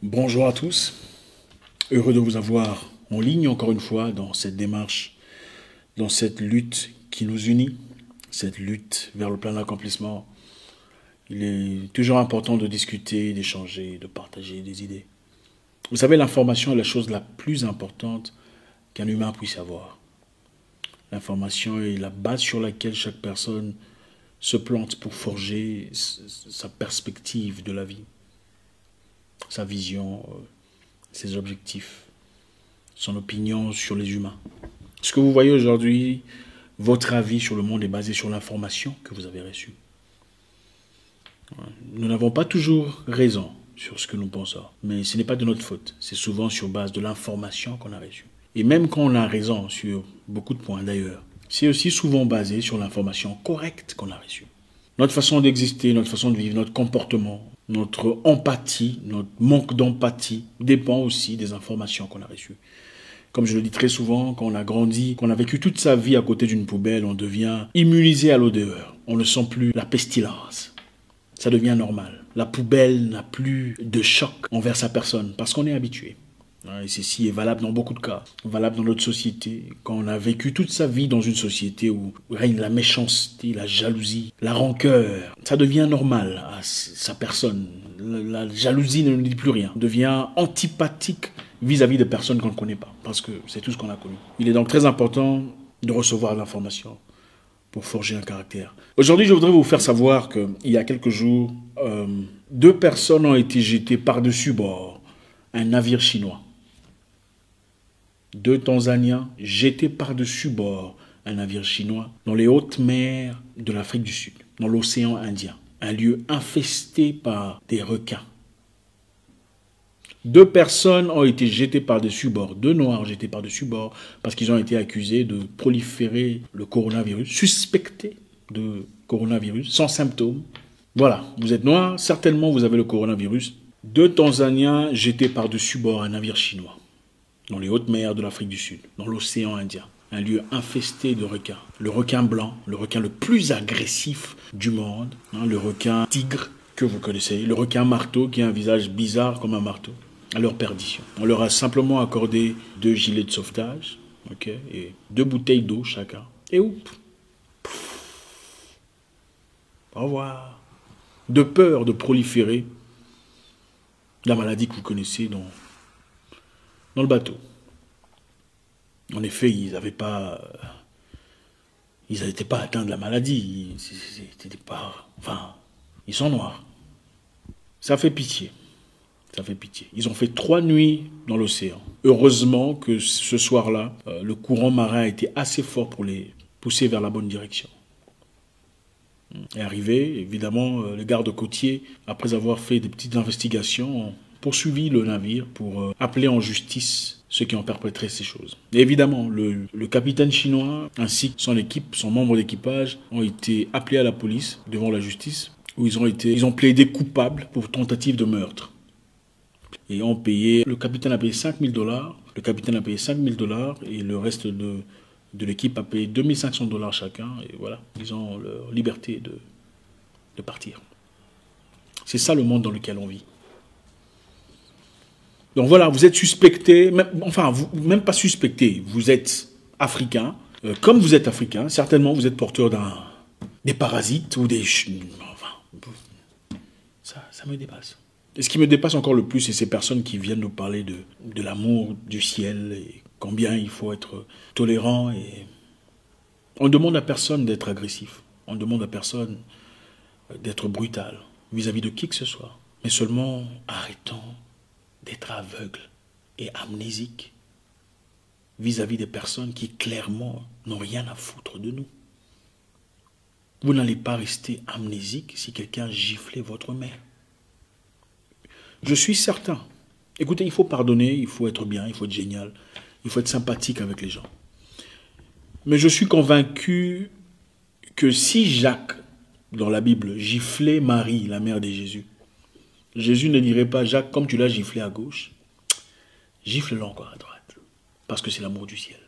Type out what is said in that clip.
Bonjour à tous, heureux de vous avoir en ligne encore une fois dans cette démarche, dans cette lutte qui nous unit, cette lutte vers le plein accomplissement. Il est toujours important de discuter, d'échanger, de partager des idées. Vous savez, l'information est la chose la plus importante qu'un humain puisse avoir. L'information est la base sur laquelle chaque personne se plante pour forger sa perspective de la vie, sa vision, ses objectifs, son opinion sur les humains. Ce que vous voyez aujourd'hui, votre avis sur le monde est basé sur l'information que vous avez reçue. Nous n'avons pas toujours raison sur ce que nous pensons, mais ce n'est pas de notre faute. C'est souvent sur base de l'information qu'on a reçue. Et même quand on a raison sur beaucoup de points d'ailleurs, c'est aussi souvent basé sur l'information correcte qu'on a reçue. Notre façon d'exister, notre façon de vivre, notre comportement, notre empathie, notre manque d'empathie dépend aussi des informations qu'on a reçues. Comme je le dis très souvent, quand on a grandi, qu'on a vécu toute sa vie à côté d'une poubelle, on devient immunisé à l'odeur. On ne sent plus la pestilence. Ça devient normal. La poubelle n'a plus de choc envers sa personne parce qu'on est habitué. Et ceci est valable dans beaucoup de cas, valable dans notre société. Quand on a vécu toute sa vie dans une société où règne la méchanceté, la jalousie, la rancœur, ça devient normal à sa personne. La jalousie ne nous dit plus rien, devient antipathique vis-à-vis de personnes qu'on ne connaît pas, parce que c'est tout ce qu'on a connu. Il est donc très important de recevoir l'information pour forger un caractère. Aujourd'hui, je voudrais vous faire savoir qu'il y a quelques jours, 2 personnes ont été jetées par-dessus bord un navire chinois. 2 Tanzaniens jetés par-dessus bord un navire chinois dans les hautes mers de l'Afrique du Sud, dans l'océan Indien, un lieu infesté par des requins. 2 personnes ont été jetées par-dessus bord, 2 Noirs jetés par-dessus bord, parce qu'ils ont été accusés de proliférer le coronavirus, suspectés de coronavirus, sans symptômes. Voilà, vous êtes Noir, certainement vous avez le coronavirus. 2 Tanzaniens jetés par-dessus bord un navire chinois, dans les hautes mers de l'Afrique du Sud, dans l'océan Indien, un lieu infesté de requins. Le requin blanc, le requin le plus agressif du monde, le requin tigre que vous connaissez, le requin marteau qui a un visage bizarre comme un marteau, à leur perdition. On leur a simplement accordé 2 gilets de sauvetage, et 2 bouteilles d'eau chacun. Et oup, au revoir. De peur de proliférer la maladie que vous connaissez dans le bateau. En effet, ils n'étaient pas atteints de la maladie. Ils sont noirs. Ça fait pitié. Ça fait pitié. Ils ont fait 3 nuits dans l'océan. Heureusement que ce soir-là, le courant marin a été assez fort pour les pousser vers la bonne direction. Et arrivé, évidemment, les gardes côtiers, après avoir fait des petites investigations, ont poursuivi le navire pour appeler en justice ceux qui ont perpétré ces choses. Et évidemment, le capitaine chinois ainsi que son équipe, son membre d'équipage, ont été appelés à la police devant la justice, où ils ont plaidé coupables pour tentative de meurtre. Et ont payé, le capitaine a payé $5 000, et le reste de l'équipe a payé $2500 chacun, et voilà, ils ont leur liberté de partir. C'est ça le monde dans lequel on vit. Donc voilà, vous êtes suspecté, même pas suspecté, vous êtes africain. Comme vous êtes africain, certainement vous êtes porteur des parasites ou des... ça me dépasse. Et ce qui me dépasse encore le plus, c'est ces personnes qui viennent nous parler de l'amour du ciel et combien il faut être tolérant. Et on ne demande à personne d'être agressif. On ne demande à personne d'être brutal vis-à-vis de qui que ce soit. Mais seulement arrêtons d'être aveugles et amnésiques vis-à-vis des personnes qui clairement n'ont rien à foutre de nous. Vous n'allez pas rester amnésique si quelqu'un giflait votre mère. Je suis certain. Écoutez, il faut pardonner, il faut être bien, il faut être génial, il faut être sympathique avec les gens. Mais je suis convaincu que si Jacques, dans la Bible, giflait Marie, la mère de Jésus, Jésus ne dirait pas, Jacques, comme tu l'as giflé à gauche, gifle-le encore à droite. Parce que c'est l'amour du ciel.